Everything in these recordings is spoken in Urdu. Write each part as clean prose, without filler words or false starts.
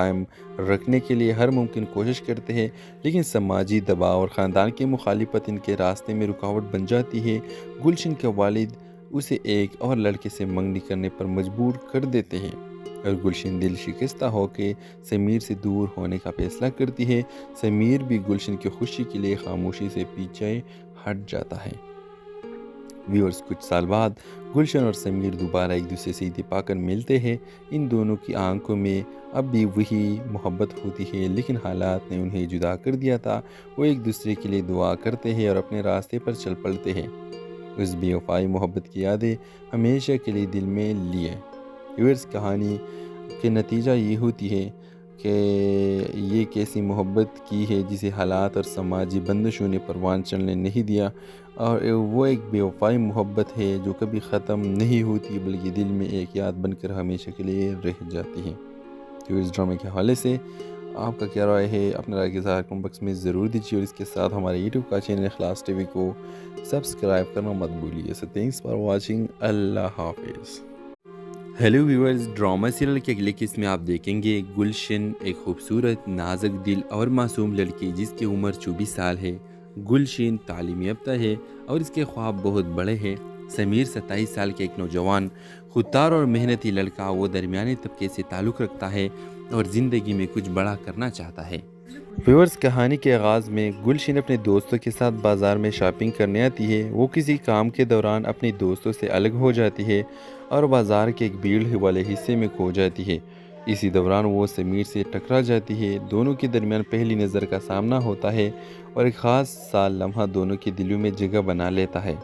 قائم رکھنے کے لیے ہر ممکن کوشش کرتے ہیں، لیکن سماجی دباؤ اور خاندان کی مخالفت ان کے راستے میں رکاوٹ بن جاتی ہے۔ گلشن کے والد اسے ایک اور لڑکے سے منگنی کرنے پر مجبور کر دیتے ہیں اور گلشن دل شکستہ ہو کے سمیر سے دور ہونے کا فیصلہ کرتی ہے۔ سمیر بھی گلشن کی خوشی کے لیے خاموشی سے پیچھے ہٹ جاتا ہے۔ ویورز، کچھ سال بعد گلشن اور سمیر دوبارہ ایک دوسرے سے اتفاق کر ملتے ہیں۔ ان دونوں کی آنکھوں میں اب بھی وہی محبت ہوتی ہے، لیکن حالات نے انہیں جدا کر دیا تھا۔ وہ ایک دوسرے کے لیے دعا کرتے ہیں اور اپنے راستے پر چل پڑتے ہیں۔ اس بے وفائی محبت کی یادیں ہمیشہ کے لیے دل میں لیے۔ ویورز، کہانی کے نتیجہ یہ ہوتی ہے کہ یہ کیسی محبت کی ہے جسے حالات اور سماجی بندشوں نے پروان چڑھنے نہیں دیا، اور وہ ایک بے وفائی محبت ہے جو کبھی ختم نہیں ہوتی بلکہ دل میں ایک یاد بن کر ہمیشہ کے لیے رہ جاتی ہے۔ تو اس ڈرامے کے حوالے سے آپ کا کیا رائے ہے؟ اپنے رائے کے ظاہر کمنٹ باکس میں ضرور دیجیے، اور اس کے ساتھ ہمارے یوٹیوب کا چینل اخلاص ٹی وی کو سبسکرائب کرنا مت بھولیے۔ So thanks for watching۔ اللہ حافظ۔ ہیلو ویورز، ڈرامہ سیریل کے اگلے قسط میں آپ دیکھیں گے گلشن ایک خوبصورت، نازک دل اور معصوم لڑکی جس کی عمر 24 سال ہے۔ گلشن تعلیم یافتہ ہے اور اس کے خواب بہت بڑے ہیں۔ سمیر 27 سال کے ایک نوجوان، خوددار اور محنتی لڑکا، وہ درمیانی طبقے سے تعلق رکھتا ہے اور زندگی میں کچھ بڑا کرنا چاہتا ہے۔ ویورز، کہانی کے آغاز میں گلشن اپنے دوستوں کے ساتھ بازار میں شاپنگ کرنے آتی ہے۔ وہ کسی کام کے دوران اپنی دوستوں سے الگ ہو جاتی ہے اور بازار کے ایک بھیڑ والے حصے میں کھو جاتی ہے۔ اسی دوران وہ سمیر سے ٹکرا جاتی ہے۔ دونوں کے درمیان پہلی نظر کا سامنا ہوتا ہے اور ایک خاص سا لمحہ دونوں کے دلوں میں جگہ بنا لیتا ہے۔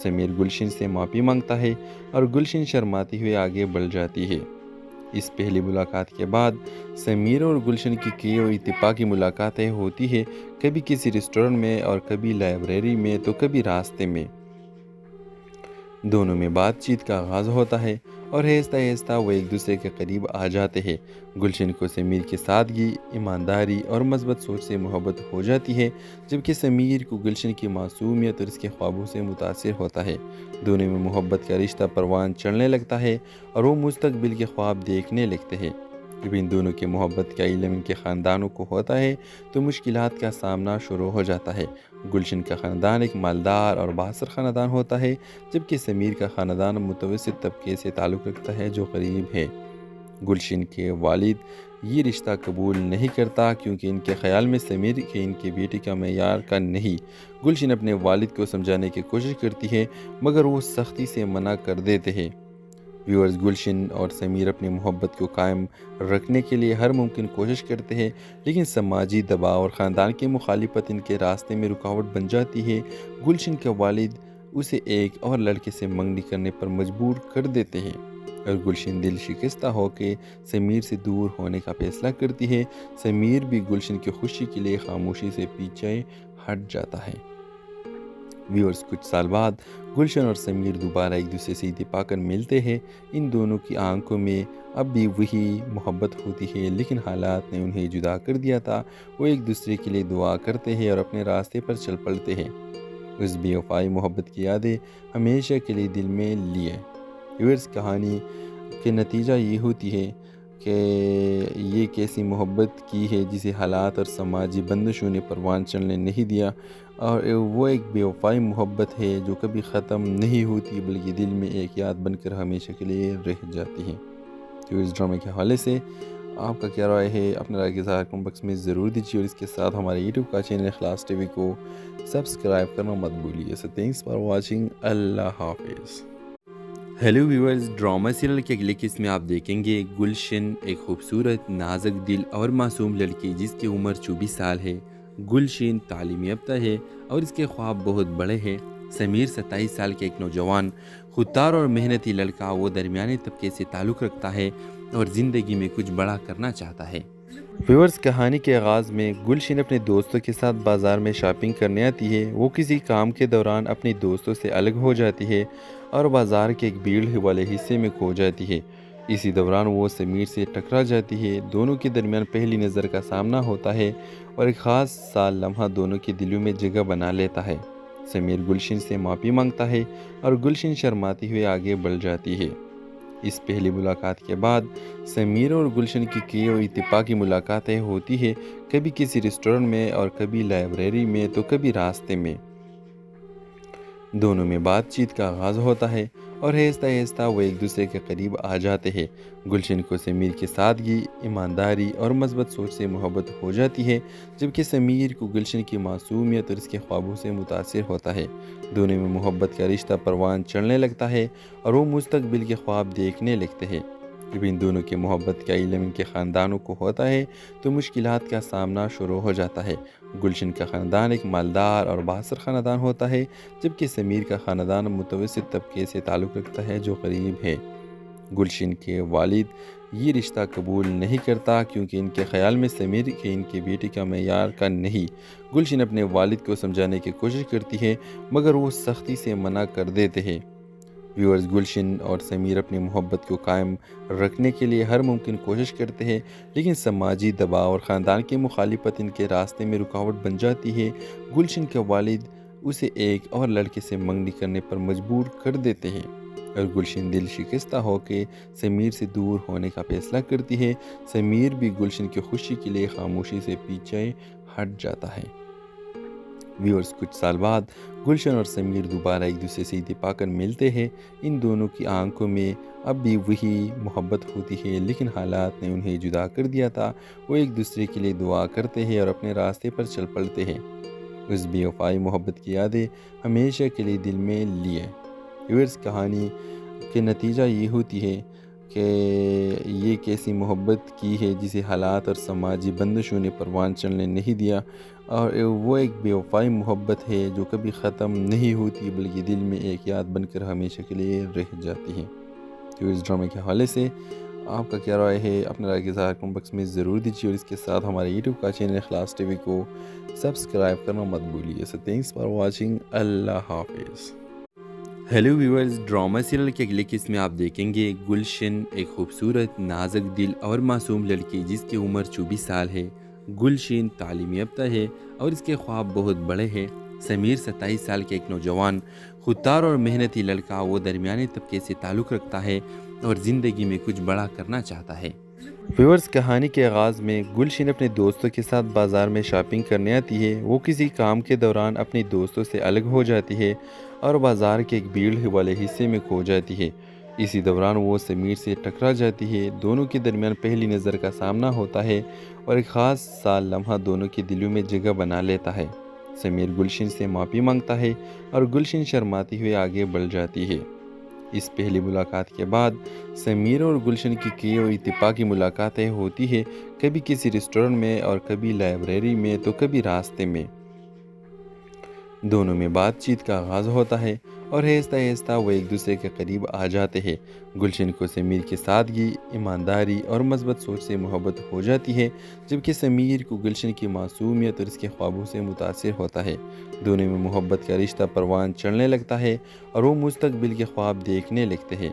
سمیر گلشن سے معافی مانگتا ہے اور گلشن شرماتی ہوئے آگے بڑھ جاتی ہے۔ اس پہلی ملاقات کے بعد سمیر اور گلشن کی کئی اور اتفاقی ملاقاتیں ہوتی ہیں، کبھی کسی ریسٹورنٹ میں اور کبھی لائبریری میں تو کبھی راستے میں۔ دونوں میں بات چیت کا آغاز ہوتا ہے اور آہستہ آہستہ وہ ایک دوسرے کے قریب آ جاتے ہیں۔ گلشن کو سمیر کی سادگی، ایمانداری اور مثبت سوچ سے محبت ہو جاتی ہے، جبکہ سمیر کو گلشن کی معصومیت اور اس کے خوابوں سے متاثر ہوتا ہے۔ دونوں میں محبت کا رشتہ پروان چڑھنے لگتا ہے اور وہ مستقبل کے خواب دیکھنے لگتے ہیں۔ جب ان دونوں کی محبت کا علم ان کے خاندانوں کو ہوتا ہے تو مشکلات کا سامنا شروع ہو جاتا ہے۔ گلشن کا خاندان ایک مالدار اور بااثر خاندان ہوتا ہے، جبکہ سمیر کا خاندان متوسط طبقے سے تعلق رکھتا ہے جو غریب ہے۔ گلشن کے والد یہ رشتہ قبول نہیں کرتا کیونکہ ان کے خیال میں سمیر کے ان کی بیٹی کا معیار کا نہیں۔ گلشن اپنے والد کو سمجھانے کی کوشش کرتی ہے مگر وہ سختی سے منع کر دیتے ہیں۔ ویورز، گلشن اور سمیر اپنی محبت کو قائم رکھنے کے لیے ہر ممکن کوشش کرتے ہیں، لیکن سماجی دباؤ اور خاندان کی مخالفت ان کے راستے میں رکاوٹ بن جاتی ہے۔ گلشن کے والد اسے ایک اور لڑکے سے منگنی کرنے پر مجبور کر دیتے ہیں اور گلشن دل شکستہ ہو کے سمیر سے دور ہونے کا فیصلہ کرتی ہے۔ سمیر بھی گلشن کی خوشی کے لیے خاموشی سے پیچھے ہٹ جاتا ہے۔ ویورز، کچھ سال بعد گلشن اور سمیر دوبارہ ایک دوسرے سے اتفاق کر ملتے ہیں۔ ان دونوں کی آنکھوں میں اب بھی وہی محبت ہوتی ہے، لیکن حالات نے انہیں جدا کر دیا تھا۔ وہ ایک دوسرے کے لیے دعا کرتے ہیں اور اپنے راستے پر چل پڑتے ہیں۔ اس بے وفائی محبت کی یادیں ہمیشہ کے لیے دل میں لیے۔ ویورز، کہانی کے نتیجہ یہ ہوتی ہے کہ یہ کیسی محبت کی ہے جسے حالات اور سماجی بندشوں نے پروان چڑھنے نہیں دیا، اور وہ ایک بے وفائی محبت ہے جو کبھی ختم نہیں ہوتی بلکہ دل میں ایک یاد بن کر ہمیشہ کے لیے رہ جاتی ہے۔ تو اس ڈرامے کے حوالے سے آپ کا کیا رائے ہے؟ اپنے رائے کے ظاہر کمنٹ باکس میں ضرور دیجیے، اور اس کے ساتھ ہمارے یوٹیوب کا چینل اخلاص ٹی وی کو سبسکرائب کرنا مت بھولیے۔ So thanks for watching۔ اللہ حافظ۔ ہیلو ویورز، ڈرامہ سیریل کے اگلے قسط میں آپ دیکھیں گے گلشن ایک خوبصورت، نازک دل اور معصوم لڑکی جس کی عمر 24 سال ہے۔ گلشن تعلیم یافتہ ہے اور اس کے خواب بہت بڑے ہیں۔ سمیر 27 سال کے ایک نوجوان، خوددار اور محنتی لڑکا، وہ درمیانی طبقے سے تعلق رکھتا ہے اور زندگی میں کچھ بڑا کرنا چاہتا ہے۔ ویورز، کہانی کے آغاز میں گلشن اپنے دوستوں کے ساتھ بازار میں شاپنگ کرنے آتی ہے۔ وہ کسی کام کے دوران اپنی دوستوں سے الگ ہو جاتی ہے اور بازار کے ایک بھیڑ والے حصے میں کھو جاتی ہے۔ اسی دوران وہ سمیر سے ٹکرا جاتی ہے۔ دونوں کے درمیان پہلی نظر کا سامنا ہوتا ہے اور ایک خاص سا لمحہ دونوں کے دلوں میں جگہ بنا لیتا ہے۔ سمیر گلشن سے معافی مانگتا ہے اور گلشن شرماتی ہوئے آگے بڑھ جاتی ہے۔ اس پہلی ملاقات کے بعد سمیر اور گلشن کی کئی اور اتفاقی ملاقاتیں ہوتی ہے، کبھی کسی ریسٹورنٹ میں اور کبھی لائبریری میں تو کبھی راستے میں۔ دونوں میں بات چیت کا آغاز ہوتا ہے اور آہستہ آہستہ وہ ایک دوسرے کے قریب آ جاتے ہیں۔ گلشن کو سمیر کی سادگی، ایمانداری اور مثبت سوچ سے محبت ہو جاتی ہے، جبکہ سمیر کو گلشن کی معصومیت اور اس کے خوابوں سے متاثر ہوتا ہے۔ دونوں میں محبت کا رشتہ پروان چڑھنے لگتا ہے اور وہ مستقبل کے خواب دیکھنے لگتے ہیں۔ جب ان دونوں کی محبت کا علم ان کے خاندانوں کو ہوتا ہے تو مشکلات کا سامنا شروع ہو جاتا ہے۔ گلشن کا خاندان ایک مالدار اور بااثر خاندان ہوتا ہے، جبکہ سمیر کا خاندان متوسط طبقے سے تعلق رکھتا ہے جو غریب ہے۔ گلشن کے والد یہ رشتہ قبول نہیں کرتا کیونکہ ان کے خیال میں سمیر کے ان کی بیٹی کا معیار کا نہیں۔ گلشن اپنے والد کو سمجھانے کی کوشش کرتی ہے مگر وہ سختی سے منع کر دیتے ہیں۔ ویورز، گلشن اور سمیر اپنی محبت کو قائم رکھنے کے لیے ہر ممکن کوشش کرتے ہیں، لیکن سماجی دباؤ اور خاندان کی مخالفت ان کے راستے میں رکاوٹ بن جاتی ہے۔ گلشن کے والد اسے ایک اور لڑکے سے منگنی کرنے پر مجبور کر دیتے ہیں اور گلشن دل شکستہ ہو کے سمیر سے دور ہونے کا فیصلہ کرتی ہے۔ سمیر بھی گلشن کی خوشی کے لیے خاموشی سے پیچھے ہٹ جاتا ہے۔ ویورز، کچھ سال بعد گلشن اور سمیر دوبارہ ایک دوسرے سے اتفاق کر ملتے ہیں۔ ان دونوں کی آنکھوں میں اب بھی وہی محبت ہوتی ہے، لیکن حالات نے انہیں جدا کر دیا تھا۔ وہ ایک دوسرے کے لیے دعا کرتے ہیں اور اپنے راستے پر چل پڑتے ہیں۔ اس بے وفائی محبت کی یادیں ہمیشہ کے لیے دل میں لیے۔ ویورز، کہانی کے نتیجہ یہ ہوتی ہے کہ یہ کیسی محبت کی ہے جسے حالات اور سماجی بندشوں نے پروان چڑھنے نہیں دیا، اور وہ ایک بے وفائی محبت ہے جو کبھی ختم نہیں ہوتی بلکہ دل میں ایک یاد بن کر ہمیشہ کے لیے رہ جاتی ہے۔ تو اس ڈرامے کے حوالے سے آپ کا کیا رائے ہے؟ اپنے رائے کے ظاہر کمنٹ باکس میں ضرور دیجیے، اور اس کے ساتھ ہمارے یوٹیوب کا چینل اخلاص ٹی وی کو سبسکرائب کرنا مت بھولیے۔ So thanks for watching۔ اللہ حافظ۔ ہیلو ویورز، ڈرامہ سیریل کے اگلے قسط میں آپ دیکھیں گے گلشن، ایک خوبصورت، نازک دل اور معصوم لڑکی جس کی عمر 24 سال ہے۔ گلشن تعلیم یافتہ ہے اور اس کے خواب بہت بڑے ہیں۔ سمیر 27 سال کے ایک نوجوان، خوددار اور محنتی لڑکا، وہ درمیانی طبقے سے تعلق رکھتا ہے اور زندگی میں کچھ بڑا کرنا چاہتا ہے۔ ویورز، کہانی کے آغاز میں گلشن اپنے دوستوں کے ساتھ بازار میں شاپنگ کرنے آتی ہے۔ وہ کسی کام کے دوران اپنے دوستوں سے الگ ہو جاتی ہے اور بازار کے ایک بھیڑ والے حصے میں کھو جاتی ہے۔ اسی دوران وہ سمیر سے ٹکرا جاتی ہے۔ دونوں کے درمیان پہلی نظر کا سامنا ہوتا ہے اور ایک خاص سا لمحہ دونوں کے دلوں میں جگہ بنا لیتا ہے۔ سمیر گلشن سے معافی مانگتا ہے اور گلشن شرماتی ہوئے آگے بڑھ جاتی ہے۔ اس پہلی ملاقات کے بعد سمیر اور گلشن کی کئی اور اتفاقی ملاقاتیں ہوتی ہے، کبھی کسی ریسٹورنٹ میں اور کبھی لائبریری میں تو کبھی راستے میں۔ دونوں میں بات چیت کا آغاز ہوتا ہے اور آہستہ آہستہ وہ ایک دوسرے کے قریب آ جاتے ہیں۔ گلشن کو سمیر کی سادگی، ایمانداری اور مثبت سوچ سے محبت ہو جاتی ہے، جبکہ سمیر کو گلشن کی معصومیت اور اس کے خوابوں سے متاثر ہوتا ہے۔ دونوں میں محبت کا رشتہ پروان چڑھنے لگتا ہے اور وہ مستقبل کے خواب دیکھنے لگتے ہیں۔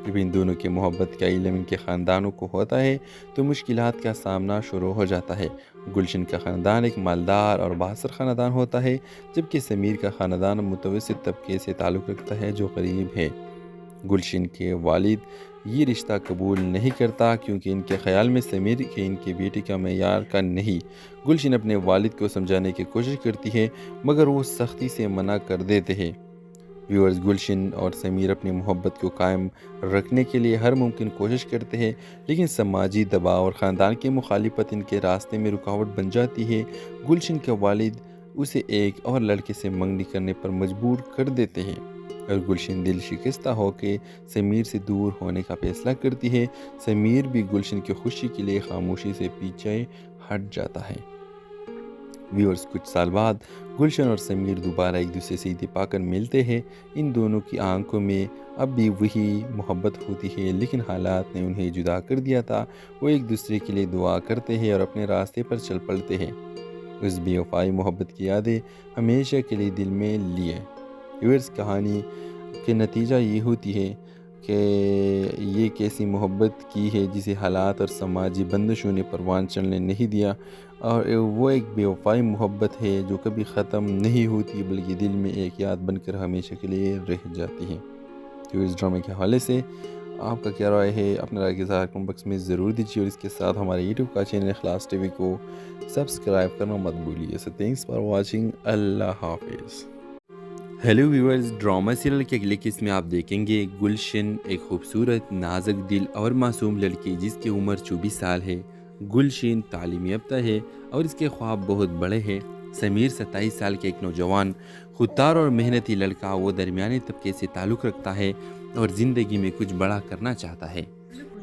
جب ان دونوں کی محبت کا علم ان کے خاندانوں کو ہوتا ہے تو مشکلات کا سامنا شروع ہو جاتا ہے۔ گلشن کا خاندان ایک مالدار اور بااثر خاندان ہوتا ہے، جبکہ سمیر کا خاندان متوسط طبقے سے تعلق رکھتا ہے جو غریب ہے۔ گلشن کے والد یہ رشتہ قبول نہیں کرتا کیونکہ ان کے خیال میں سمیر کے ان کی بیٹی کا معیار کا نہیں۔ گلشن اپنے والد کو سمجھانے کی کوشش کرتی ہے مگر وہ سختی سے منع کر دیتے ہیں۔ ویورز، گلشن اور سمیر اپنی محبت کو قائم رکھنے کے لیے ہر ممکن کوشش کرتے ہیں، لیکن سماجی دباؤ اور خاندان کی مخالفت ان کے راستے میں رکاوٹ بن جاتی ہے۔ گلشن کے والد اسے ایک اور لڑکے سے منگنی کرنے پر مجبور کر دیتے ہیں اور گلشن دل شکستہ ہو کے سمیر سے دور ہونے کا فیصلہ کرتی ہے۔ سمیر بھی گلشن کی خوشی کے لیے خاموشی سے پیچھے ہٹ جاتا ہے۔ ویورز، کچھ سال بعد گلشن اور سمیر دوبارہ ایک دوسرے سے اتفاق کر ملتے ہیں۔ ان دونوں کی آنکھوں میں اب بھی وہی محبت ہوتی ہے، لیکن حالات نے انہیں جدا کر دیا تھا۔ وہ ایک دوسرے کے لیے دعا کرتے ہیں اور اپنے راستے پر چل پڑتے ہیں۔ اس بے وفائی محبت کی یادیں ہمیشہ کے لیے دل میں لیے۔ ویورز، کہانی کے نتیجہ یہ ہوتی ہے کہ یہ کیسی محبت کی ہے جسے حالات اور سماجی بندشوں نے پروان چڑھنے نہیں دیا، اور وہ ایک بے وفائی محبت ہے جو کبھی ختم نہیں ہوتی بلکہ دل میں ایک یاد بن کر ہمیشہ کے لیے رہ جاتی ہے۔ تو اس ڈرامے کے حوالے سے آپ کا کیا رائے ہے؟ اپنے رائے کے ساتھ کمنٹ باکس میں ضرور دیجیے، اور اس کے ساتھ ہمارے یوٹیوب کا چینل اخلاص ٹی وی کو سبسکرائب کرنا مت بھولیے۔ سو تھینکس فار واچنگ، اللہ حافظ۔ ہیلو ویورز، ڈرامہ سیریل کے اگلے قسط میں آپ دیکھیں گے گلشن، ایک خوبصورت، نازک دل اور معصوم لڑکی جس کی عمر 24 سال ہے۔ گلشن تعلیم یافتہ ہے اور اس کے خواب بہت بڑے ہیں۔ سمیر 27 سال کے ایک نوجوان، خوددار اور محنتی لڑکا، وہ درمیانی طبقے سے تعلق رکھتا ہے اور زندگی میں کچھ بڑا کرنا چاہتا ہے۔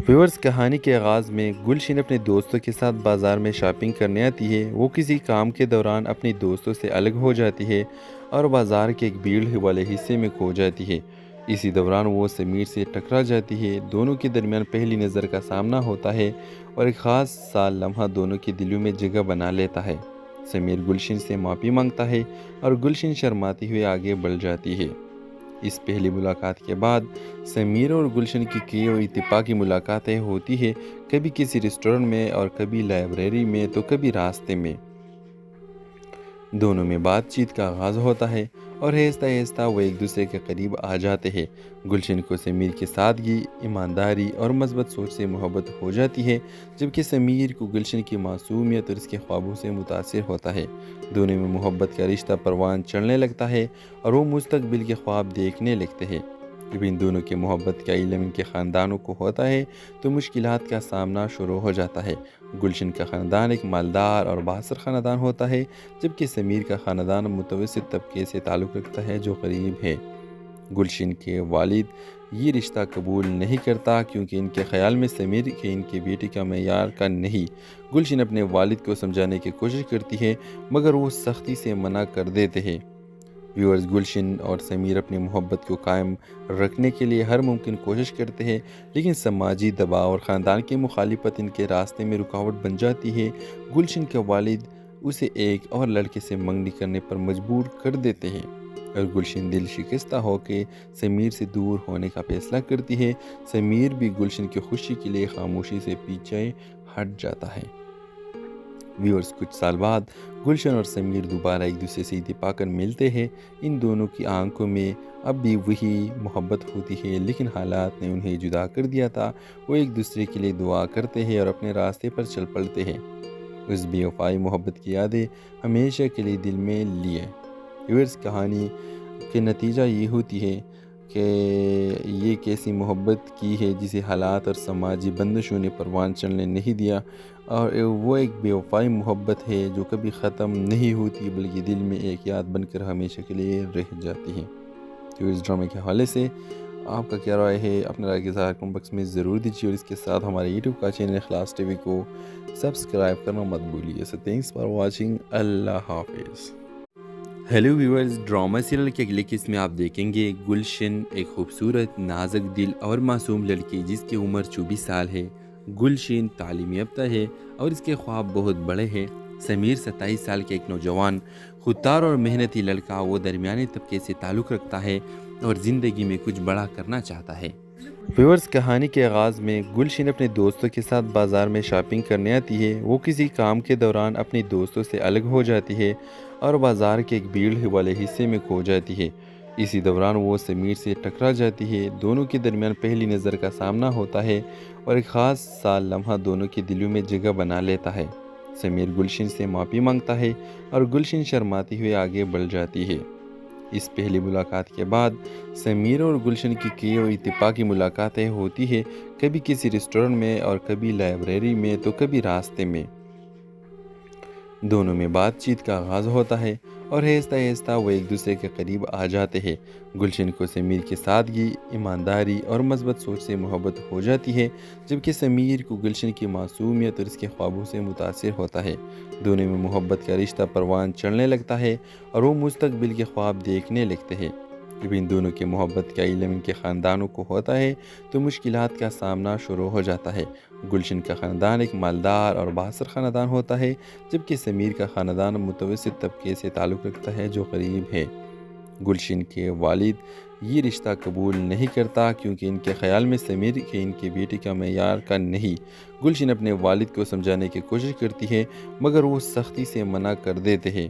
ویورز، کہانی کے آغاز میں گلشن اپنے دوستوں کے ساتھ بازار میں شاپنگ کرنے آتی ہے۔ وہ کسی کام کے دوران اپنی دوستوں سے الگ ہو جاتی ہے اور بازار کے ایک بھیڑ والے حصے میں کھو جاتی ہے۔ اسی دوران وہ سمیر سے ٹکرا جاتی ہے۔ دونوں کے درمیان پہلی نظر کا سامنا ہوتا ہے اور ایک خاص سا لمحہ دونوں کے دلوں میں جگہ بنا لیتا ہے۔ سمیر گلشن سے معافی مانگتا ہے اور گلشن شرماتی ہوئے آگے بڑھ جاتی ہے۔ اس پہلی ملاقات کے بعد سمیر اور گلشن کی کئی اور اتفاقی ملاقاتیں ہوتی ہیں، کبھی کسی ریسٹورنٹ میں اور کبھی لائبریری میں تو کبھی راستے میں۔ دونوں میں بات چیت کا آغاز ہوتا ہے اور آہستہ آہستہ وہ ایک دوسرے کے قریب آ جاتے ہیں۔ گلشن کو سمیر کی سادگی، ایمانداری اور مثبت سوچ سے محبت ہو جاتی ہے، جبکہ سمیر کو گلشن کی معصومیت اور اس کے خوابوں سے متاثر ہوتا ہے۔ دونوں میں محبت کا رشتہ پروان چڑھنے لگتا ہے اور وہ مستقبل کے خواب دیکھنے لگتے ہیں۔ جب ان دونوں کی محبت کا علم ان کے خاندانوں کو ہوتا ہے تو مشکلات کا سامنا شروع ہو جاتا ہے۔ گلشن کا خاندان ایک مالدار اور بااثر خاندان ہوتا ہے، جبکہ سمیر کا خاندان متوسط طبقے سے تعلق رکھتا ہے جو غریب ہے۔ گلشن کے والد یہ رشتہ قبول نہیں کرتا کیونکہ ان کے خیال میں سمیر کے ان کی بیٹی کا معیار کا نہیں۔ گلشن اپنے والد کو سمجھانے کی کوشش کرتی ہے مگر وہ سختی سے منع کر دیتے ہیں۔ ویورز، گلشن اور سمیر اپنی محبت کو قائم رکھنے کے لیے ہر ممکن کوشش کرتے ہیں، لیکن سماجی دباؤ اور خاندان کی مخالفت ان کے راستے میں رکاوٹ بن جاتی ہے۔ گلشن کے والد اسے ایک اور لڑکے سے منگنی کرنے پر مجبور کر دیتے ہیں اور گلشن دل شکستہ ہو کے سمیر سے دور ہونے کا فیصلہ کرتی ہے۔ سمیر بھی گلشن کی خوشی کے لیے خاموشی سے پیچھے ہٹ جاتا ہے۔ ویورز، کچھ سال بعد گلشن اور سمیر دوبارہ ایک دوسرے سے اتفاق کر ملتے ہیں۔ ان دونوں کی آنکھوں میں اب بھی وہی محبت ہوتی ہے، لیکن حالات نے انہیں جدا کر دیا تھا۔ وہ ایک دوسرے کے لیے دعا کرتے ہیں اور اپنے راستے پر چل پڑتے ہیں۔ اس بے وفائی محبت کی یادیں ہمیشہ کے لیے دل میں لیے۔ ویورز، کہانی کے نتیجہ یہ ہوتی ہے کہ یہ کیسی محبت کی ہے جسے حالات اور سماجی بندشوں نے پروان چڑھنے نہیں دیا، اور وہ ایک بے وفائی محبت ہے جو کبھی ختم نہیں ہوتی بلکہ دل میں ایک یاد بن کر ہمیشہ کے لیے رہ جاتی ہے۔ تو اس ڈرامے کے حوالے سے آپ کا کیا رائے ہے؟ اپنے رائے کے ساتھ کمنٹ باکس میں ضرور دیجیے، اور اس کے ساتھ ہمارے یوٹیوب کا چینل اخلاص ٹی وی کو سبسکرائب کرنا مت بھولیے۔ سو تھینکس فار واچنگ، اللہ حافظ۔ ہیلو ویورز، ڈرامہ سیریل کے اگلے قسط میں آپ دیکھیں گے گلشن، ایک خوبصورت، نازک دل اور معصوم لڑکی جس کی عمر 24 سال ہے۔ گلشن تعلیم یافتہ ہے اور اس کے خواب بہت بڑے ہیں۔ سمیر 27 سال کے ایک نوجوان، خوددار اور محنتی لڑکا، وہ درمیانی طبقے سے تعلق رکھتا ہے اور زندگی میں کچھ بڑا کرنا چاہتا ہے۔ ویورز، کہانی کے آغاز میں گلشن اپنے دوستوں کے ساتھ بازار میں شاپنگ کرنے آتی ہے۔ وہ کسی کام کے دوران اپنی دوستوں سے الگ ہو جاتی ہے اور بازار کے ایک بھیڑ والے حصے میں کھو جاتی ہے۔ اسی دوران وہ سمیر سے ٹکرا جاتی ہے۔ دونوں کے درمیان پہلی نظر کا سامنا ہوتا ہے اور ایک خاص سا لمحہ دونوں کے دلوں میں جگہ بنا لیتا ہے۔ سمیر گلشن سے معافی مانگتا ہے اور گلشن شرماتی ہوئے آگے بڑھ جاتی ہے۔ اس پہلی ملاقات کے بعد سمیر اور گلشن کی کئی اور اتفاقی ملاقاتیں ہوتی ہیں، کبھی کسی ریسٹورنٹ میں اور کبھی لائبریری میں تو کبھی راستے میں۔ دونوں میں بات چیت کا آغاز ہوتا ہے اور آہستہ آہستہ وہ ایک دوسرے کے قریب آ جاتے ہیں۔ گلشن کو سمیر کی سادگی، ایمانداری اور مثبت سوچ سے محبت ہو جاتی ہے، جبکہ سمیر کو گلشن کی معصومیت اور اس کے خوابوں سے متاثر ہوتا ہے۔ دونوں میں محبت کا رشتہ پروان چڑھنے لگتا ہے اور وہ مستقبل کے خواب دیکھنے لگتے ہیں۔ جب ان دونوں کی محبت کا علم ان کے خاندانوں کو ہوتا ہے تو مشکلات کا سامنا شروع ہو جاتا ہے۔ گلشن کا خاندان ایک مالدار اور بااثر خاندان ہوتا ہے، جبکہ سمیر کا خاندان متوسط طبقے سے تعلق رکھتا ہے جو غریب ہے۔ گلشن کے والد یہ رشتہ قبول نہیں کرتا کیونکہ ان کے خیال میں سمیر کے ان کی بیٹی کا معیار کا نہیں۔ گلشن اپنے والد کو سمجھانے کی کوشش کرتی ہے مگر وہ سختی سے منع کر دیتے ہیں۔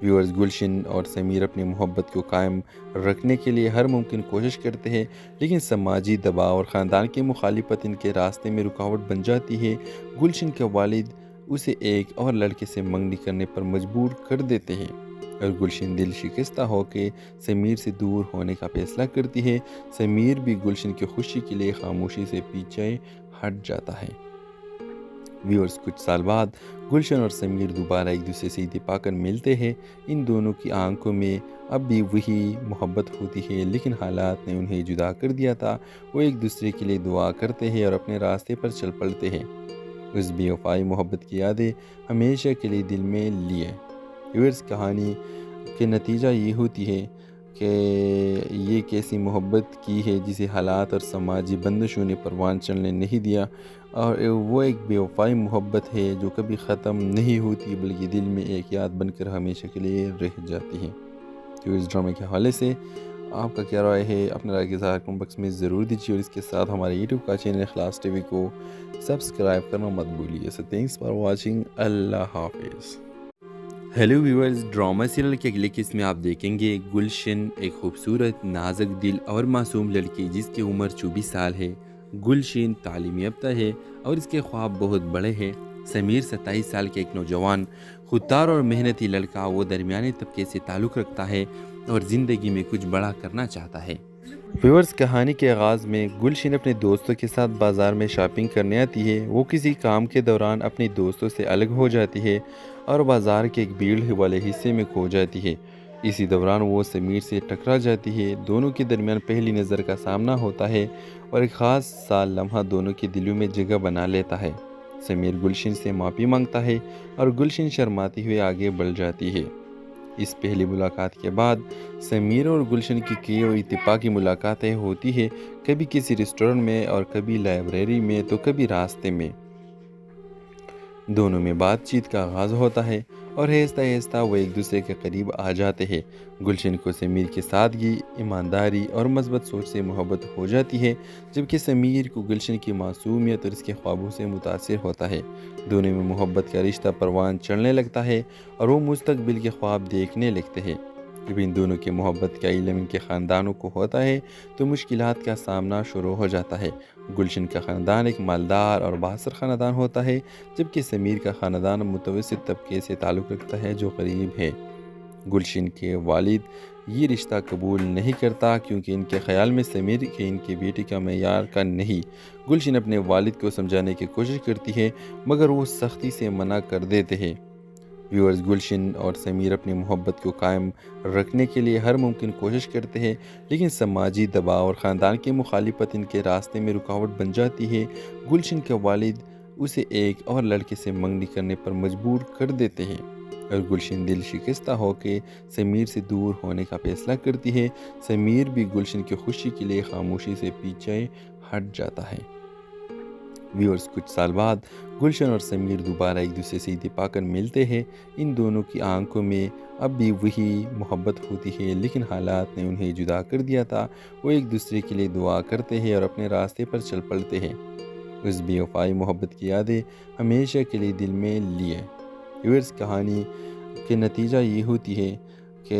ویورز، گلشن اور سمیر اپنی محبت کو قائم رکھنے کے لیے ہر ممکن کوشش کرتے ہیں، لیکن سماجی دباؤ اور خاندان کی مخالفت ان کے راستے میں رکاوٹ بن جاتی ہے۔ گلشن کے والد اسے ایک اور لڑکے سے منگنی کرنے پر مجبور کر دیتے ہیں اور گلشن دل شکستہ ہو کے سمیر سے دور ہونے کا فیصلہ کرتی ہے۔ سمیر بھی گلشن کی خوشی کے لیے خاموشی سے پیچھے ہٹ جاتا ہے۔ ویورز، کچھ سال بعد گلشن اور سمیر دوبارہ ایک دوسرے سے اتفاق کر ملتے ہیں۔ ان دونوں کی آنکھوں میں اب بھی وہی محبت ہوتی ہے، لیکن حالات نے انہیں جدا کر دیا تھا۔ وہ ایک دوسرے کے لیے دعا کرتے ہیں اور اپنے راستے پر چل پڑتے ہیں۔ اس بے وفائی محبت کی یادیں ہمیشہ کے لیے دل میں لیے۔ ویورز، کہانی کے نتیجہ یہ ہوتی ہے کہ یہ کیسی محبت کی ہے جسے حالات اور سماجی بندشوں نے پروان چڑھنے نہیں دیا، اور وہ ایک بے وفائی محبت ہے جو کبھی ختم نہیں ہوتی بلکہ دل میں ایک یاد بن کر ہمیشہ کے لیے رہ جاتی ہے۔ تو اس ڈرامے کے حوالے سے آپ کا کیا رائے ہے؟ اپنے رائے کے اظہار کمنٹ باکس میں ضرور دیجیے، اور اس کے ساتھ ہمارے یوٹیوب کا چینل اخلاص ٹی وی کو سبسکرائب کرنا مت بھولیے۔ سو تھینکس فار واچنگ، اللہ حافظ۔ ہیلو ویورز، ڈرامہ سیریل کے اگلے قسط میں آپ دیکھیں گے گلشن، ایک خوبصورت، نازک دل اور معصوم لڑکی جس کی عمر 24 سال ہے۔ گلشن تعلیم یافتہ ہے اور اس کے خواب بہت بڑے ہیں۔ سمیر 27 سال کے ایک نوجوان، خوددار اور محنتی لڑکا، وہ درمیانے طبقے سے تعلق رکھتا ہے اور زندگی میں کچھ بڑا کرنا چاہتا ہے۔ ویورز، کہانی کے آغاز میں گلشن اپنے دوستوں کے ساتھ بازار میں شاپنگ کرنے آتی ہے۔ وہ کسی کام کے دوران اپنے دوستوں سے الگ ہو جاتی ہے اور بازار کے ایک بھیڑ والے حصے میں کھو جاتی ہے۔ اسی دوران وہ سمیر سے ٹکرا جاتی ہے۔ دونوں کے درمیان پہلی نظر کا سامنا ہوتا ہے اور ایک خاص سا لمحہ دونوں کے دلوں میں جگہ بنا لیتا ہے۔ سمیر گلشن سے معافی مانگتا ہے اور گلشن شرماتی ہوئے آگے بڑھ جاتی ہے۔ اس پہلی ملاقات کے بعد سمیر اور گلشن کی کئی اور اتفاقی ملاقاتیں ہوتی ہیں، کبھی کسی ریسٹورنٹ میں اور کبھی لائبریری میں تو کبھی راستے میں۔ دونوں میں بات چیت کا آغاز ہوتا ہے اور آہستہ آہستہ وہ ایک دوسرے کے قریب آ جاتے ہیں۔ گلشن کو سمیر کی سادگی، ایمانداری اور مثبت سوچ سے محبت ہو جاتی ہے، جبکہ سمیر کو گلشن کی معصومیت اور اس کے خوابوں سے متاثر ہوتا ہے۔ دونوں میں محبت کا رشتہ پروان چڑھنے لگتا ہے اور وہ مستقبل کے خواب دیکھنے لگتے ہیں۔ جب ان دونوں کی محبت کا علم ان کے خاندانوں کو ہوتا ہے تو مشکلات کا سامنا شروع ہو جاتا ہے۔ گلشن کا خاندان ایک مالدار اور بااثر خاندان ہوتا ہے، جبکہ سمیر کا خاندان متوسط طبقے سے تعلق رکھتا ہے جو غریب ہے۔ گلشن کے والد یہ رشتہ قبول نہیں کرتا کیونکہ ان کے خیال میں سمیر کے ان کی بیٹی کا معیار کا نہیں۔ گلشن اپنے والد کو سمجھانے کی کوشش کرتی ہے مگر وہ سختی سے منع کر دیتے ہیں۔ ویورز، گلشن اور سمیر اپنی محبت کو قائم رکھنے کے لیے ہر ممکن کوشش کرتے ہیں، لیکن سماجی دباؤ اور خاندان کی مخالفت ان کے راستے میں رکاوٹ بن جاتی ہے۔ گلشن کے والد اسے ایک اور لڑکے سے منگنی کرنے پر مجبور کر دیتے ہیں اور گلشن دل شکستہ ہو کے سمیر سے دور ہونے کا فیصلہ کرتی ہے۔ سمیر بھی گلشن کی خوشی کے لیے خاموشی سے پیچھے ہٹ جاتا ہے۔ ویورز، کچھ سال بعد گلشن اور سمیر دوبارہ ایک دوسرے سے اتفاق کر ملتے ہیں۔ ان دونوں کی آنکھوں میں اب بھی وہی محبت ہوتی ہے، لیکن حالات نے انہیں جدا کر دیا تھا۔ وہ ایک دوسرے کے لیے دعا کرتے ہیں اور اپنے راستے پر چل پڑتے ہیں۔ اس بے وفائی محبت کی یادیں ہمیشہ کے لیے دل میں لیے۔ ویورز، کہانی کے نتیجہ یہ ہوتی ہے کہ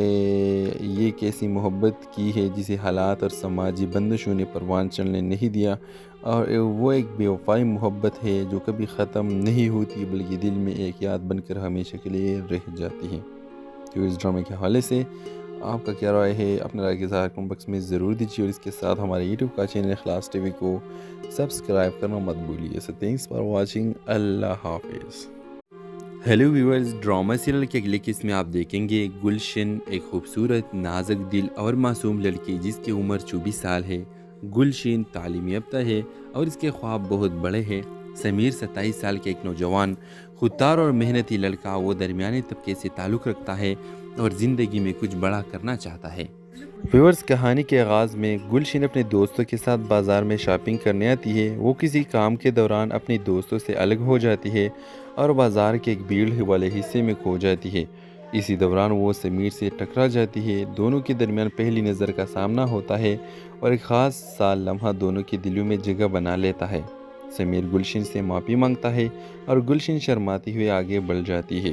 یہ کیسی محبت کی ہے جسے حالات اور سماجی بندشوں نے پروان چڑھنے نہیں دیا، اور وہ ایک بے وفائی محبت ہے جو کبھی ختم نہیں ہوتی بلکہ دل میں ایک یاد بن کر ہمیشہ کے لیے رہ جاتی ہے۔ تو اس ڈرامے کے حوالے سے آپ کا کیا رائے ہے؟ اپنے رائے کے اظہار کمنٹ باکس میں ضرور دیجیے، اور اس کے ساتھ ہمارے یوٹیوب کا چینل اخلاص ٹی وی کو سبسکرائب کرنا مت بھولیے۔ سو تھینکس فار واچنگ، اللہ حافظ۔ ہیلو ویورز، ڈرامہ سیریل کے اگلے قسط میں آپ دیکھیں گے گلشن، ایک خوبصورت، نازک دل اور معصوم لڑکی جس کی عمر 24 سال ہے۔ گلشن تعلیم یافتہ ہے اور اس کے خواب بہت بڑے ہیں۔ سمیر 27 سال کے ایک نوجوان، خوددار اور محنتی لڑکا، وہ درمیانے طبقے سے تعلق رکھتا ہے اور زندگی میں کچھ بڑا کرنا چاہتا ہے۔ ویورز، کہانی کے آغاز میں گلشن اپنے دوستوں کے ساتھ بازار میں شاپنگ کرنے آتی ہے۔ وہ کسی کام کے دوران اپنے دوستوں سے الگ ہو جاتی ہے اور بازار کے ایک بھیڑ والے حصے میں کھو جاتی ہے۔ اسی دوران وہ سمیر سے ٹکرا جاتی ہے۔ دونوں کے درمیان پہلی نظر کا سامنا ہوتا ہے اور ایک خاص سا لمحہ دونوں کے دلوں میں جگہ بنا لیتا ہے۔ سمیر گلشن سے معافی مانگتا ہے اور گلشن شرماتی ہوئے آگے بڑھ جاتی ہے۔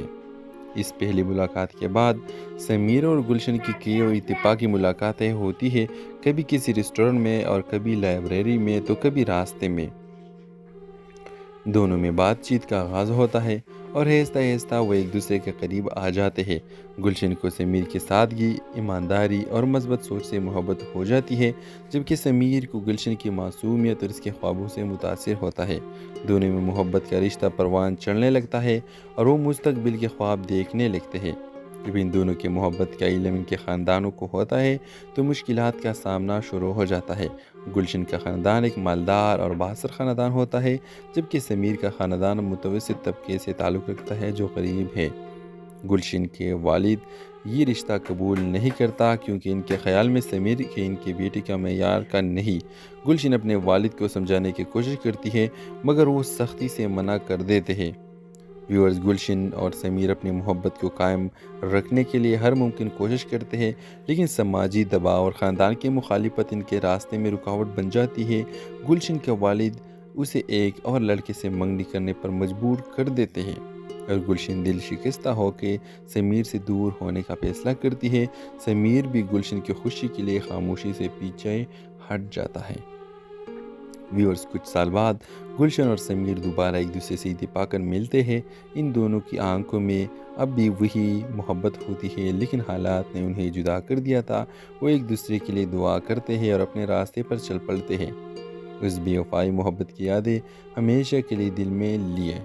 اس پہلی ملاقات کے بعد سمیر اور گلشن کی کئی اور اتفاقی ملاقاتیں ہوتی ہیں، کبھی کسی ریسٹورنٹ میں اور کبھی لائبریری میں تو کبھی راستے میں۔ دونوں میں بات چیت کا آغاز ہوتا ہے اور آہستہ آہستہ وہ ایک دوسرے کے قریب آ جاتے ہیں۔ گلشن کو سمیر کی سادگی، ایمانداری اور مثبت سوچ سے محبت ہو جاتی ہے، جبکہ سمیر کو گلشن کی معصومیت اور اس کے خوابوں سے متاثر ہوتا ہے۔ دونوں میں محبت کا رشتہ پروان چڑھنے لگتا ہے اور وہ مستقبل کے خواب دیکھنے لگتے ہیں۔ جب ان دونوں کی محبت کا علم ان کے خاندانوں کو ہوتا ہے تو مشکلات کا سامنا شروع ہو جاتا ہے۔ گلشن کا خاندان ایک مالدار اور بااثر خاندان ہوتا ہے، جبکہ سمیر کا خاندان متوسط طبقے سے تعلق رکھتا ہے جو غریب ہے۔ گلشن کے والد یہ رشتہ قبول نہیں کرتا کیونکہ ان کے خیال میں سمیر کے ان کی بیٹی کا معیار کا نہیں۔ گلشن اپنے والد کو سمجھانے کی کوشش کرتی ہے مگر وہ سختی سے منع کر دیتے ہیں۔ ویورز، گلشن اور سمیر اپنی محبت کو قائم رکھنے کے لیے ہر ممکن کوشش کرتے ہیں، لیکن سماجی دباؤ اور خاندان کی مخالفت ان کے راستے میں رکاوٹ بن جاتی ہے۔ گلشن کے والد اسے ایک اور لڑکے سے منگنی کرنے پر مجبور کر دیتے ہیں اور گلشن دل شکستہ ہو کے سمیر سے دور ہونے کا فیصلہ کرتی ہے۔ سمیر بھی گلشن کی خوشی کے لیے خاموشی سے پیچھے ہٹ جاتا ہے۔ ویورز، کچھ سال بعد گلشن اور سمیر دوبارہ ایک دوسرے سے اتفاق کر ملتے ہیں۔ ان دونوں کی آنکھوں میں اب بھی وہی محبت ہوتی ہے، لیکن حالات نے انہیں جدا کر دیا تھا۔ وہ ایک دوسرے کے لیے دعا کرتے ہیں اور اپنے راستے پر چل پڑتے ہیں۔ اس بے وفائی محبت کی یادیں ہمیشہ کے لیے دل میں لیے۔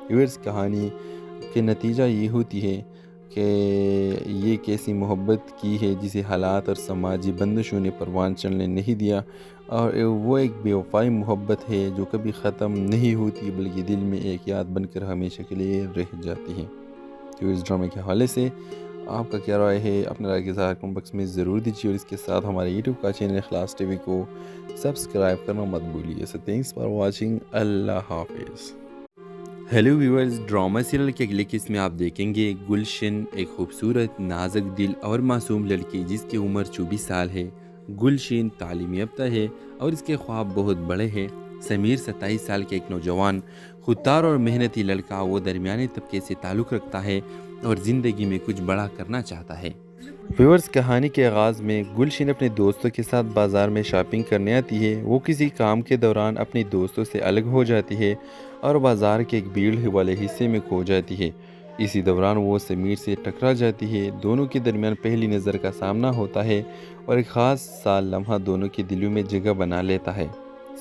ویورز، کہانی کے نتیجہ یہ ہوتی ہے کہ یہ کیسی محبت کی ہے جسے حالات اور سماجی بندشوں نے پروان چڑھنے نہیں دیا، اور وہ ایک بے وفائی محبت ہے جو کبھی ختم نہیں ہوتی بلکہ دل میں ایک یاد بن کر ہمیشہ کے لیے رہ جاتی ہے۔ تو اس ڈرامے کے حوالے سے آپ کا کیا رائے ہے؟ اپنے رائے کے اظہار کمنٹ باکس میں ضرور دیجیے، اور اس کے ساتھ ہمارے یوٹیوب کا چینل اخلاص ٹی وی کو سبسکرائب کرنا مت بھولیے۔ سو تھینکس فار واچنگ، اللہ حافظ۔ ہیلو ویورز، ڈرامہ سیریل کے اگلے قسط میں آپ دیکھیں گے گلشن، ایک خوبصورت، نازک دل اور معصوم لڑکی جس کی عمر 24 سال ہے۔ گلشن تعلیم یافتہ ہے اور اس کے خواب بہت بڑے ہیں۔ سمیر 27 سال کے ایک نوجوان، خوددار اور محنتی لڑکا، وہ درمیانی طبقے سے تعلق رکھتا ہے اور زندگی میں کچھ بڑا کرنا چاہتا ہے۔ ویورز، کہانی کے آغاز میں گلشن اپنے دوستوں کے ساتھ بازار میں شاپنگ کرنے آتی ہے۔ وہ کسی کام کے دوران اپنے دوستوں سے الگ ہو جاتی ہے اور بازار کے ایک بھیڑ والے حصے میں کھو جاتی ہے۔ اسی دوران وہ سمیر سے ٹکرا جاتی ہے۔ دونوں کے درمیان پہلی نظر کا سامنا ہوتا ہے اور ایک خاص سا لمحہ دونوں کے دلوں میں جگہ بنا لیتا ہے۔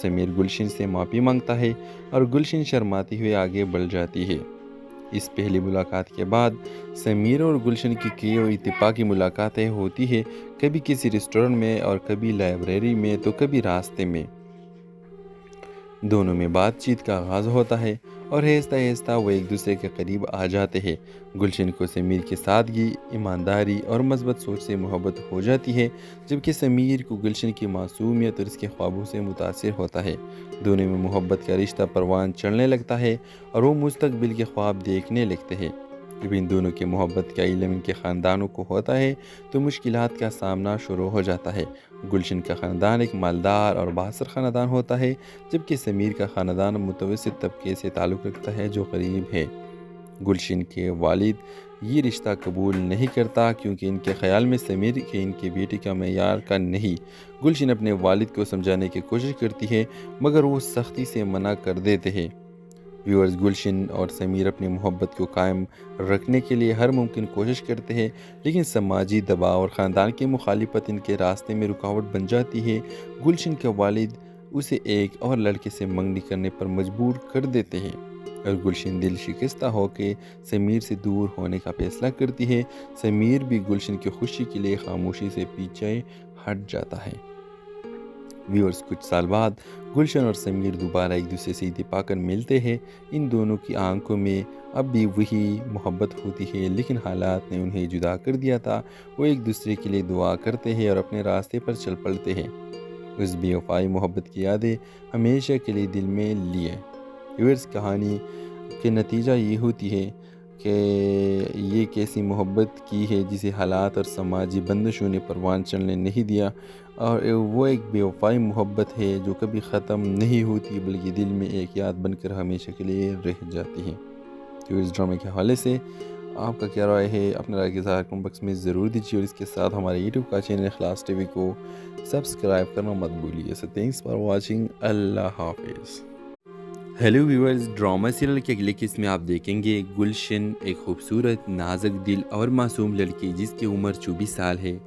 سمیر گلشن سے معافی مانگتا ہے اور گلشن شرماتی ہوئے آگے بڑھ جاتی ہے۔ اس پہلی ملاقات کے بعد سمیر اور گلشن کی کئی اور اتفاقی ملاقاتیں ہوتی ہیں، کبھی کسی ریسٹورنٹ میں اور کبھی لائبریری میں تو کبھی راستے میں۔ دونوں میں بات چیت کا آغاز ہوتا ہے اور آہستہ آہستہ وہ ایک دوسرے کے قریب آ جاتے ہیں۔ گلشن کو سمیر کی سادگی، ایمانداری اور مثبت سوچ سے محبت ہو جاتی ہے، جبکہ سمیر کو گلشن کی معصومیت اور اس کے خوابوں سے متاثر ہوتا ہے۔ دونوں میں محبت کا رشتہ پروان چڑھنے لگتا ہے اور وہ مستقبل کے خواب دیکھنے لگتے ہیں۔ جب ان دونوں کی محبت کا علم ان کے خاندانوں کو ہوتا ہے تو مشکلات کا سامنا شروع ہو جاتا ہے۔ گلشن کا خاندان ایک مالدار اور بااثر خاندان ہوتا ہے، جبکہ سمیر کا خاندان متوسط طبقے سے تعلق رکھتا ہے جو غریب ہے۔ گلشن کے والد یہ رشتہ قبول نہیں کرتا کیونکہ ان کے خیال میں سمیر کے ان کی بیٹی کا معیار کا نہیں۔ گلشن اپنے والد کو سمجھانے کی کوشش کرتی ہے مگر وہ سختی سے منع کر دیتے ہیں۔ ویورز، گلشن اور سمیر اپنی محبت کو قائم رکھنے کے لیے ہر ممکن کوشش کرتے ہیں، لیکن سماجی دباؤ اور خاندان کی مخالفت ان کے راستے میں رکاوٹ بن جاتی ہے۔ گلشن کے والد اسے ایک اور لڑکے سے منگنی کرنے پر مجبور کر دیتے ہیں اور گلشن دل شکستہ ہو کے سمیر سے دور ہونے کا فیصلہ کرتی ہے۔ سمیر بھی گلشن کی خوشی کے لیے خاموشی سے پیچھے ہٹ جاتا ہے۔ ویورز، کچھ سال بعد گلشن اور سمیر دوبارہ ایک دوسرے سے اتفاق کر ملتے ہیں۔ ان دونوں کی آنکھوں میں اب بھی وہی محبت ہوتی ہے، لیکن حالات نے انہیں جدا کر دیا تھا۔ وہ ایک دوسرے کے لیے دعا کرتے ہیں اور اپنے راستے پر چل پڑتے ہیں۔ اس بے وفائی محبت کی یادیں ہمیشہ کے لیے دل میں لیے۔ ویورز، کہانی کے نتیجہ یہ ہوتی ہے کہ یہ کیسی محبت کی ہے جسے حالات اور سماجی بندشوں نے پروان چڑھنے نہیں دیا، اور وہ ایک بے وفائی محبت ہے جو کبھی ختم نہیں ہوتی بلکہ دل میں ایک یاد بن کر ہمیشہ کے لیے رہ جاتی ہے۔ تو اس ڈرامے کے حوالے سے آپ کا کیا رائے ہے؟ اپنے رائے کے اظہار کمنٹ باکس میں ضرور دیجیے، اور اس کے ساتھ ہمارے یوٹیوب کا چینل اخلاص ٹی وی کو سبسکرائب کرنا مت بھولیے۔ سو تھینکس فار واچنگ، اللہ حافظ۔ ہیلو ویورز، ڈرامہ سیریل کے اگلے قسط میں آپ دیکھیں گے گلشن، ایک خوبصورت، نازک دل اور معصوم لڑکی جس کی عمر 24 سال ہے۔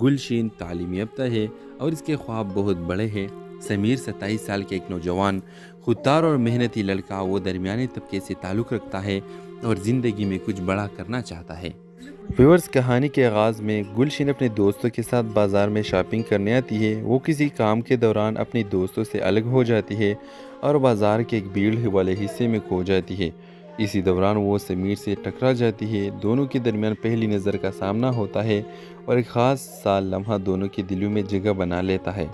گلشن تعلیم یافتہ ہے اور اس کے خواب بہت بڑے ہیں۔ سمیر 27 سال کے ایک نوجوان، خوددار اور محنتی لڑکا، وہ درمیانے طبقے سے تعلق رکھتا ہے اور زندگی میں کچھ بڑا کرنا چاہتا ہے۔ ویورز، کہانی کے آغاز میں گلشن اپنے دوستوں کے ساتھ بازار میں شاپنگ کرنے آتی ہے۔ وہ کسی کام کے دوران اپنے دوستوں سے الگ ہو جاتی ہے اور بازار کے ایک بھیڑ والے حصے میں کھو جاتی ہے۔ اسی دوران وہ سمیر سے ٹکرا جاتی ہے۔ دونوں کے درمیان پہلی نظر کا سامنا ہوتا ہے اور ایک خاص سا لمحہ دونوں کے دلوں میں جگہ بنا لیتا ہے۔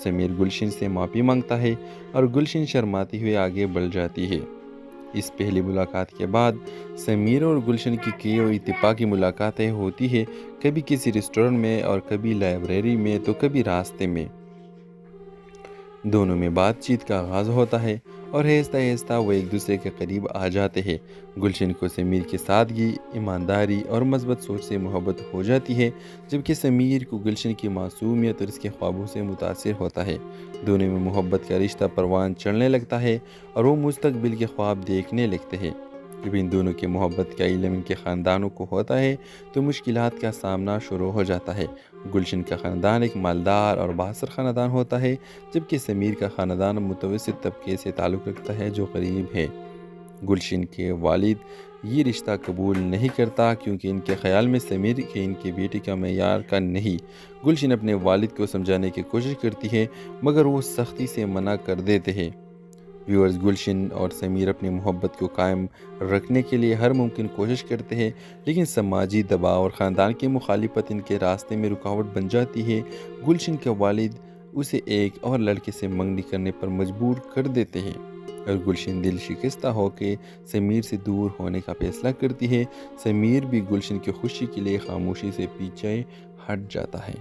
سمیر گلشن سے معافی مانگتا ہے اور گلشن شرماتی ہوئے آگے بڑھ جاتی ہے۔ اس پہلی ملاقات کے بعد سمیر اور گلشن کی کئی اور اتفاقی ملاقاتیں ہوتی ہیں، کبھی کسی ریسٹورنٹ میں اور کبھی لائبریری میں تو کبھی راستے میں۔ دونوں میں بات چیت کا آغاز ہوتا ہے اور آہستہ آہستہ وہ ایک دوسرے کے قریب آ جاتے ہیں۔ گلشن کو سمیر کی سادگی، ایمانداری اور مثبت سوچ سے محبت ہو جاتی ہے، جبکہ سمیر کو گلشن کی معصومیت اور اس کے خوابوں سے متاثر ہوتا ہے۔ دونوں میں محبت کا رشتہ پروان چڑھنے لگتا ہے اور وہ مستقبل کے خواب دیکھنے لگتے ہیں۔ جب ان دونوں کی محبت کا علم ان کے خاندانوں کو ہوتا ہے تو مشکلات کا سامنا شروع ہو جاتا ہے۔ گلشن کا خاندان ایک مالدار اور بااثر خاندان ہوتا ہے، جبکہ سمیر کا خاندان متوسط طبقے سے تعلق رکھتا ہے جو غریب ہے۔ گلشن کے والد یہ رشتہ قبول نہیں کرتا کیونکہ ان کے خیال میں سمیر کے ان کی بیٹی کا معیار کا نہیں۔ گلشن اپنے والد کو سمجھانے کی کوشش کرتی ہے مگر وہ سختی سے منع کر دیتے ہیں۔ ویورز، گلشن اور سمیر اپنی محبت کو قائم رکھنے کے لیے ہر ممکن کوشش کرتے ہیں، لیکن سماجی دباؤ اور خاندان کی مخالفت ان کے راستے میں رکاوٹ بن جاتی ہے۔ گلشن کے والد اسے ایک اور لڑکے سے منگنی کرنے پر مجبور کر دیتے ہیں اور گلشن دل شکستہ ہو کے سمیر سے دور ہونے کا فیصلہ کرتی ہے۔ سمیر بھی گلشن کی خوشی کے لیے خاموشی سے پیچھے ہٹ جاتا ہے۔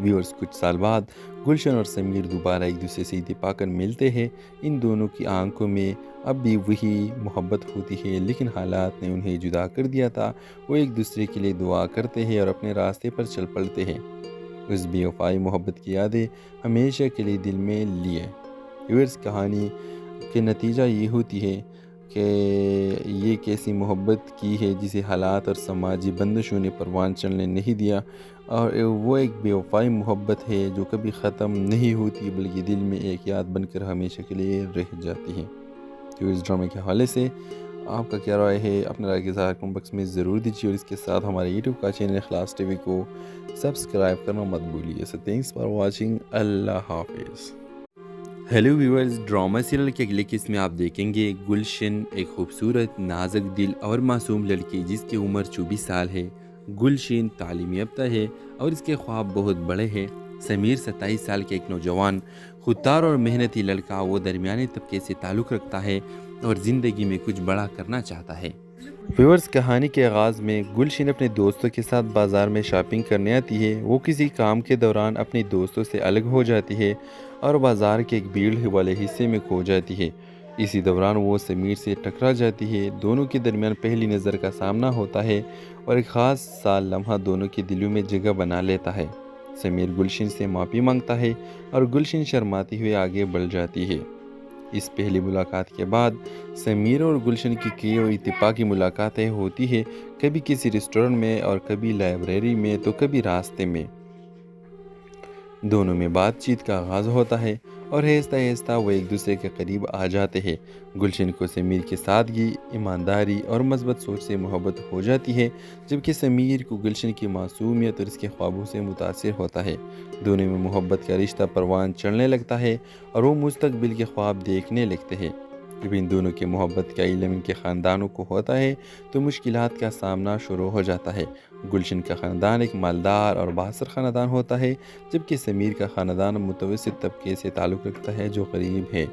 ویورز، کچھ سال بعد گلشن اور سمیر دوبارہ ایک دوسرے سے اتفاق کر ملتے ہیں۔ ان دونوں کی آنکھوں میں اب بھی وہی محبت ہوتی ہے، لیکن حالات نے انہیں جدا کر دیا تھا۔ وہ ایک دوسرے کے لیے دعا کرتے ہیں اور اپنے راستے پر چل پڑتے ہیں۔ اس بے وفائی محبت کی یادیں ہمیشہ کے لیے دل میں لیے۔ ویورز، کہانی کے نتیجہ یہ ہوتی ہے کہ یہ کیسی محبت کی ہے جسے حالات اور سماجی بندشوں نے پروان چڑھنے نہیں دیا، اور وہ ایک بے وفائی محبت ہے جو کبھی ختم نہیں ہوتی بلکہ دل میں ایک یاد بن کر ہمیشہ کے لیے رہ جاتی ہے۔ تو اس ڈرامے کے حوالے سے آپ کا کیا رائے ہے؟ اپنے رائے کے اظہار کمنٹ باکس میں ضرور دیجیے، اور اس کے ساتھ ہمارے یوٹیوب کا چینل اخلاص ٹی وی کو سبسکرائب کرنا مت بھولیے۔ سو تھینکس فار واچنگ، اللہ حافظ۔ ہیلو ویورز، ڈرامہ سیریل کے اگلے قسط میں آپ دیکھیں گے گلشن، ایک خوبصورت، نازک دل اور معصوم لڑکی جس کی عمر 24 سال ہے۔ گلشن تعلیم یافتہ ہے اور اس کے خواب بہت بڑے ہیں۔ سمیر 27 سال کے ایک نوجوان، خوددار اور محنتی لڑکا، وہ درمیانے طبقے سے تعلق رکھتا ہے اور زندگی میں کچھ بڑا کرنا چاہتا ہے۔ ویورز، کہانی کے آغاز میں گلشن اپنے دوستوں کے ساتھ بازار میں شاپنگ کرنے آتی ہے۔ وہ کسی کام کے دوران اپنے دوستوں سے الگ ہو جاتی ہے اور بازار کے ایک بھیڑ والے حصے میں کھو جاتی ہے۔ اسی دوران وہ سمیر سے ٹکرا جاتی ہے۔ دونوں کے درمیان پہلی نظر کا سامنا ہوتا ہے اور ایک خاص سا لمحہ دونوں کے دلوں میں جگہ بنا لیتا ہے۔ سمیر گلشن سے معافی مانگتا ہے اور گلشن شرماتی ہوئے آگے بڑھ جاتی ہے۔ اس پہلی ملاقات کے بعد سمیر اور گلشن کی کئی اور اتفاقی ملاقاتیں ہوتی ہیں، کبھی کسی ریسٹورنٹ میں اور کبھی لائبریری میں تو کبھی راستے میں۔ دونوں میں بات چیت کا آغاز ہوتا ہے اور آہستہ آہستہ وہ ایک دوسرے کے قریب آ جاتے ہیں۔ گلشن کو سمیر کی سادگی، ایمانداری اور مثبت سوچ سے محبت ہو جاتی ہے، جبکہ سمیر کو گلشن کی معصومیت اور اس کے خوابوں سے متاثر ہوتا ہے۔ دونوں میں محبت کا رشتہ پروان چڑھنے لگتا ہے اور وہ مستقبل کے خواب دیکھنے لگتے ہیں۔ جب ان دونوں کی محبت کا علم ان کے خاندانوں کو ہوتا ہے تو مشکلات کا سامنا شروع ہو جاتا ہے۔ گلشن کا خاندان ایک مالدار اور بااثر خاندان ہوتا ہے، جبکہ سمیر کا خاندان متوسط طبقے سے تعلق رکھتا ہے جو غریب ہے۔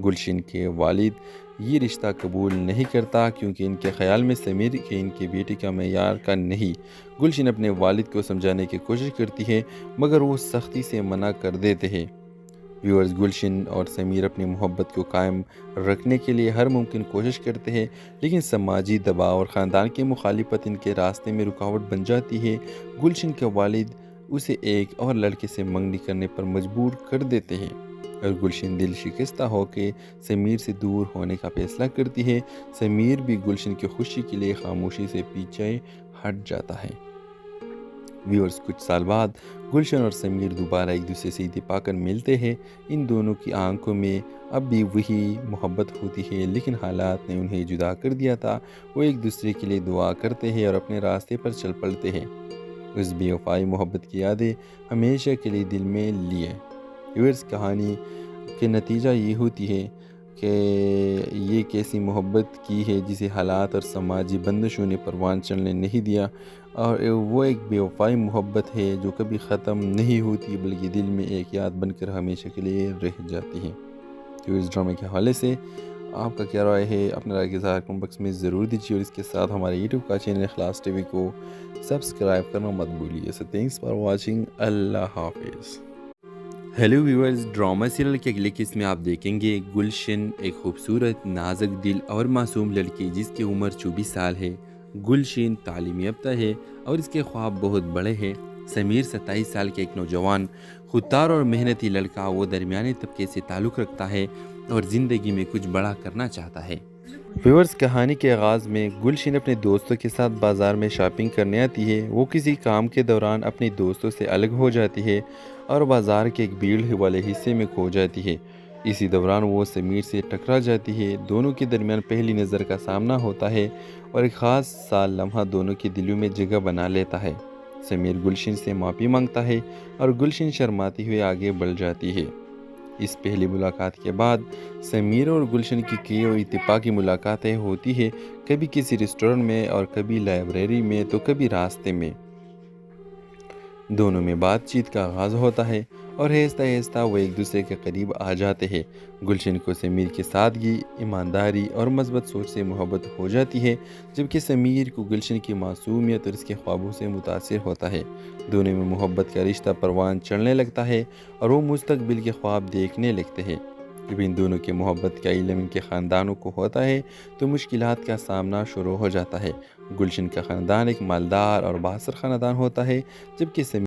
گلشن کے والد یہ رشتہ قبول نہیں کرتا کیونکہ ان کے خیال میں سمیر کے ان کی بیٹی کا معیار کا نہیں۔ گلشن اپنے والد کو سمجھانے کی کوشش کرتی ہے مگر وہ سختی سے منع کر دیتے ہیں۔ ویورز، گلشن اور سمیر اپنی محبت کو قائم رکھنے کے لیے ہر ممکن کوشش کرتے ہیں، لیکن سماجی دباؤ اور خاندان کی مخالفت ان کے راستے میں رکاوٹ بن جاتی ہے۔ گلشن کے والد اسے ایک اور لڑکے سے منگنی کرنے پر مجبور کر دیتے ہیں اور گلشن دل شکستہ ہو کے سمیر سے دور ہونے کا فیصلہ کرتی ہے۔ سمیر بھی گلشن کی خوشی کے لیے خاموشی سے پیچھے ہٹ جاتا ہے۔ ویورز، کچھ سال بعد گلشن اور سمیر دوبارہ ایک دوسرے سے اتفاق کر ملتے ہیں۔ ان دونوں کی آنکھوں میں اب بھی وہی محبت ہوتی ہے، لیکن حالات نے انہیں جدا کر دیا تھا۔ وہ ایک دوسرے کے لیے دعا کرتے ہیں اور اپنے راستے پر چل پڑتے ہیں، اس بے وفائی محبت کی یادیں ہمیشہ کے لیے دل میں لیے۔ ویورز، کہانی کے نتیجہ یہ ہوتی ہے کہ یہ کیسی محبت کی ہے جسے حالات اور سماجی بندشوں نے پروان چڑھنے نہیں دیا، اور وہ ایک بے وفائی محبت ہے جو کبھی ختم نہیں ہوتی بلکہ دل میں ایک یاد بن کر ہمیشہ کے لیے رہ جاتی ہے۔ تو اس ڈرامے کے حوالے سے آپ کا کیا رائے ہے؟ اپنا رائے کے اظہار کمنٹ باکس میں ضرور دیجیے، اور اس کے ساتھ ہمارے یوٹیوب کا چینل اخلاص ٹی وی کو سبسکرائب کرنا مت بھولیے۔ سو تھینکس فار واچنگ، اللہ حافظ۔ ہیلو ویورز، ڈرامہ سیریل کے اگلے قسط میں آپ دیکھیں گے گلشن، ایک خوبصورت، نازک دل اور معصوم لڑکی جس کی عمر 24 سال ہے۔ گلشن تعلیم یافتہ ہے اور اس کے خواب بہت بڑے ہیں۔ سمیر 27 سال کے ایک نوجوان، خوددار اور محنتی لڑکا، وہ درمیانے طبقے سے تعلق رکھتا ہے اور زندگی میں کچھ بڑا کرنا چاہتا ہے۔ ویورز، کہانی کے آغاز میں گلشن اپنے دوستوں کے ساتھ بازار میں شاپنگ کرنے آتی ہے۔ وہ کسی کام کے دوران اپنے دوستوں سے الگ ہو جاتی ہے اور بازار کے ایک بھیڑ والے حصے میں کھو جاتی ہے۔ اسی دوران وہ سمیر سے ٹکرا جاتی ہے۔ دونوں کے درمیان پہلی نظر کا سامنا ہوتا ہے اور ایک خاص سا لمحہ دونوں کے دلوں میں جگہ بنا لیتا ہے۔ سمیر گلشن سے معافی مانگتا ہے اور گلشن شرماتی ہوئے آگے بڑھ جاتی ہے۔ اس پہلی ملاقات کے بعد سمیر اور گلشن کی کئی اور اتفاقی ملاقاتیں ہوتی ہیں، کبھی کسی ریسٹورنٹ میں اور کبھی لائبریری میں تو کبھی راستے میں۔ دونوں میں بات چیت کا آغاز ہوتا ہے اور آہستہ آہستہ وہ ایک دوسرے کے قریب آ جاتے ہیں۔ گلشن کو سمیر کی سادگی، ایمانداری اور مثبت سوچ سے محبت ہو جاتی ہے، جبکہ سمیر کو گلشن کی معصومیت اور اس کے خوابوں سے متاثر ہوتا ہے۔ دونوں میں محبت کا رشتہ پروان چڑھنے لگتا ہے اور وہ مستقبل کے خواب دیکھنے لگتے ہیں۔ جب ان دونوں کی محبت کا علم ان کے خاندانوں کو ہوتا ہے تو مشکلات کا سامنا شروع ہو جاتا ہے۔ گلشن کا خاندان ایک مالدار اور بااثر خاندان ہوتا ہے، جبکہ سمیر